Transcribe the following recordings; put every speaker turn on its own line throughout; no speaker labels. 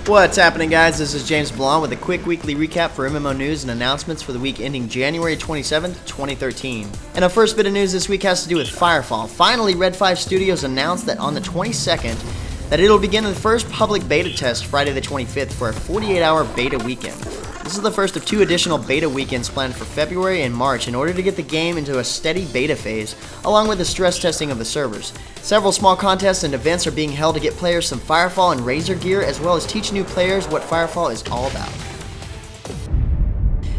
What's happening, guys? This is James Blonde with a quick weekly recap for MMO news and announcements for the week ending January 27th, 2013. And our first bit of news this week has to do with FireFall. Finally, Red 5 Studios announced that on the 22nd, that it'll begin the first public beta test Friday the 25th for a 48-hour beta weekend. This is the first of 2 additional beta weekends planned for February and March in order to get the game into a steady beta phase, along with the stress testing of the servers. Several small contests and events are being held to get players some FireFall and Razor gear, as well as teach new players what FireFall is all about.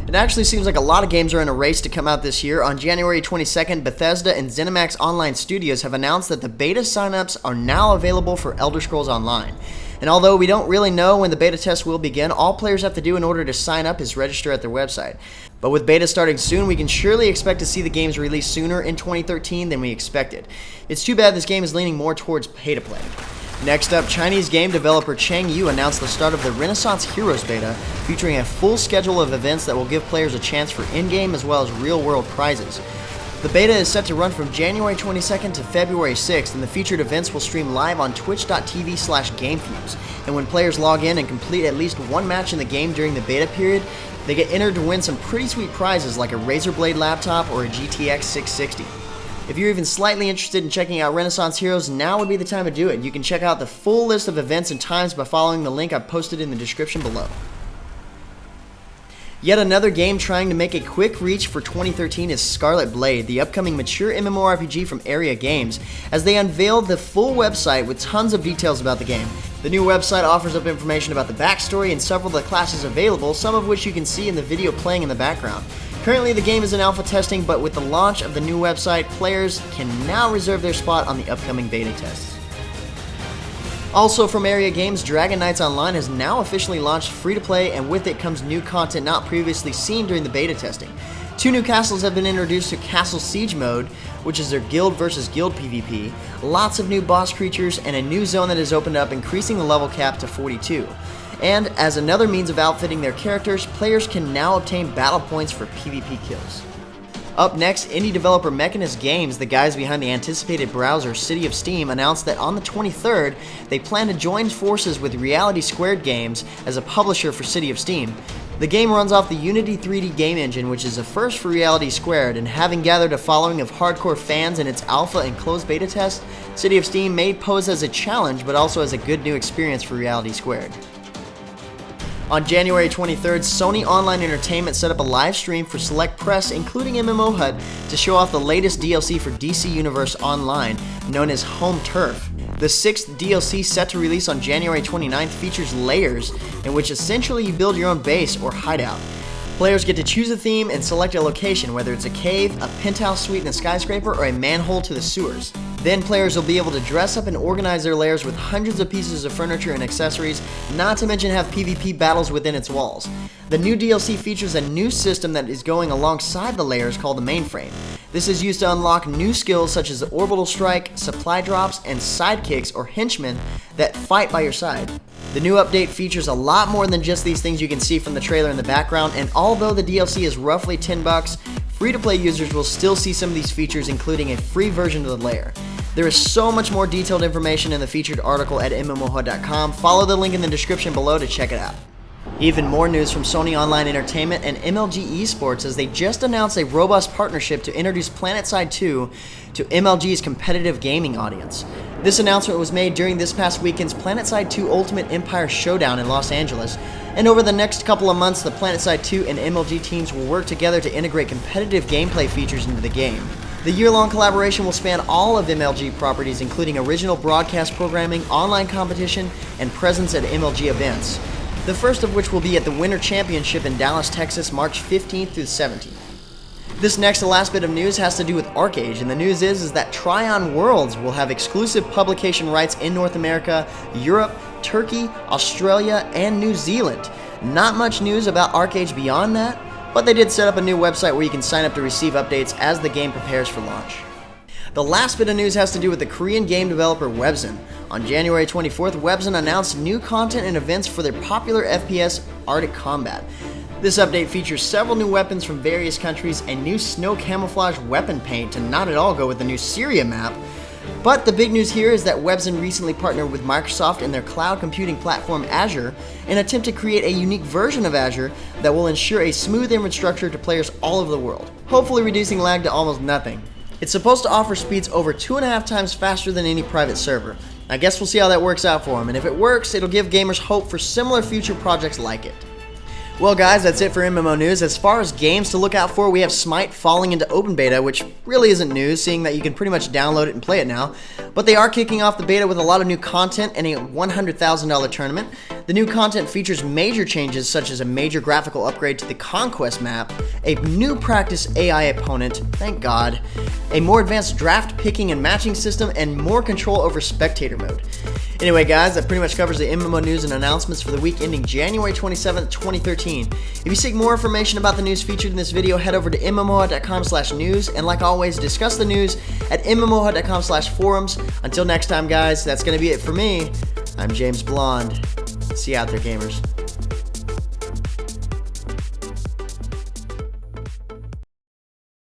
It actually seems like a lot of games are in a race to come out this year. On January 22nd, Bethesda and ZeniMax Online Studios have announced that the beta signups are now available for Elder Scrolls Online. And although we don't really know when the beta test will begin, all players have to do in order to sign up is register at their website. But with beta starting soon, we can surely expect to see the games released sooner in 2013 than we expected. It's too bad this game is leaning more towards pay-to-play. Next up, Chinese game developer Chang Yu announced the start of the Renaissance Heroes beta, featuring a full schedule of events that will give players a chance for in-game as well as real-world prizes. The beta is set to run from January 22nd to February 6th, and the featured events will stream live on twitch.tv/GameFuse. And when players log in and complete at least one match in the game during the beta period, they get entered to win some pretty sweet prizes like a Razer Blade laptop or a GTX 660. If you're even slightly interested in checking out Renaissance Heroes, now would be the time to do it. You can check out the full list of events and times by following the link I've posted in the description below. Yet another game trying to make a quick reach for 2013 is Scarlet, the upcoming mature MMORPG from Area Games, as they unveiled the full website with tons of details about the game. The new website offers up information about the backstory and several of the classes available, some of which you can see in the video playing in the background. Currently, the game is in alpha testing, but with the launch of the new website, players can now reserve their spot on the upcoming beta tests. Also from Area Games, Dragon Knights Online has now officially launched free-to-play, and with it comes new content not previously seen during the beta testing. 2 new castles have been introduced to Castle Siege mode, which is their guild versus guild PvP, lots of new boss creatures, and a new zone that has opened up, increasing the level cap to 42. And as another means of outfitting their characters, players can now obtain battle points for PvP kills. Up next, indie developer Mechanist Games, the guys behind the anticipated browser City of Steam, announced that on the 23rd, they plan to join forces with Reality Squared Games as a publisher for City of Steam. The game runs off the Unity 3D game engine, which is a first for Reality Squared, and having gathered a following of hardcore fans in its alpha and closed beta test, City of Steam may pose as a challenge, but also as a good new experience for Reality Squared. On January 23rd, Sony Online Entertainment set up a live stream for select press, including MMOHut, to show off the latest DLC for DC Universe Online, known as Home Turf. The 6th DLC, set to release on January 29th, features layers, in which essentially you build your own base or hideout. Players get to choose a theme and select a location, whether it's a cave, a penthouse suite in a skyscraper, or a manhole to the sewers. Then players will be able to dress up and organize their lairs with hundreds of pieces of furniture and accessories, not to mention have PvP battles within its walls. The new DLC features a new system that is going alongside the layers called the mainframe. This is used to unlock new skills such as the orbital strike, supply drops, and sidekicks or henchmen that fight by your side. The new update features a lot more than just these things you can see from the trailer in the background, and although the DLC is roughly $10, free-to-play users will still see some of these features, including a free version of the lair. There is so much more detailed information in the featured article at MMOHut.com. Follow the link in the description below to check it out. Even more news from Sony Online Entertainment and MLG Esports, as they just announced a robust partnership to introduce PlanetSide 2 to MLG's competitive gaming audience. This announcement was made during this past weekend's PlanetSide 2 Ultimate Empire Showdown in Los Angeles, and over the next couple of months, the PlanetSide 2 and MLG teams will work together to integrate competitive gameplay features into the game. The year-long collaboration will span all of MLG properties, including original broadcast programming, online competition, and presence at MLG events. The first of which will be at the Winter Championship in Dallas, Texas, March 15th through 17th. This next to last bit of news has to do with ArcheAge, and the news is that Tryon Worlds will have exclusive publication rights in North America, Europe, Turkey, Australia, and New Zealand. Not much news about ArcheAge beyond that, but they did set up a new website where you can sign up to receive updates as the game prepares for launch. The last bit of news has to do with the Korean game developer Webzen. On January 24th, Webzen announced new content and events for their popular FPS Arctic Combat. This update features several new weapons from various countries and new snow camouflage weapon paint to not at all go with the new Syria map. But the big news here is that Webzen recently partnered with Microsoft and their cloud computing platform Azure in an attempt to create a unique version of Azure that will ensure a smooth infrastructure to players all over the world, hopefully reducing lag to almost nothing. It's supposed to offer speeds over 2.5 times faster than any private server. I guess we'll see how that works out for them, and if it works, it'll give gamers hope for similar future projects like it. Well guys, that's it for MMO news. As far as games to look out for, we have SMITE falling into open beta, which really isn't news, seeing that you can pretty much download it and play it now. But they are kicking off the beta with a lot of new content and a $100,000 tournament. The new content features major changes such as a major graphical upgrade to the Conquest map, a new practice AI opponent, thank God, a more advanced draft picking and matching system, and more control over spectator mode. Anyway guys, that pretty much covers the MMO news and announcements for the week ending January 27th, 2013. If you seek more information about the news featured in this video, head over to MMOHut.com/news, and like always, discuss the news at MMOHut.com/forums. Until next time guys, that's going to be it for me. I'm James Blonde. See you out there, gamers.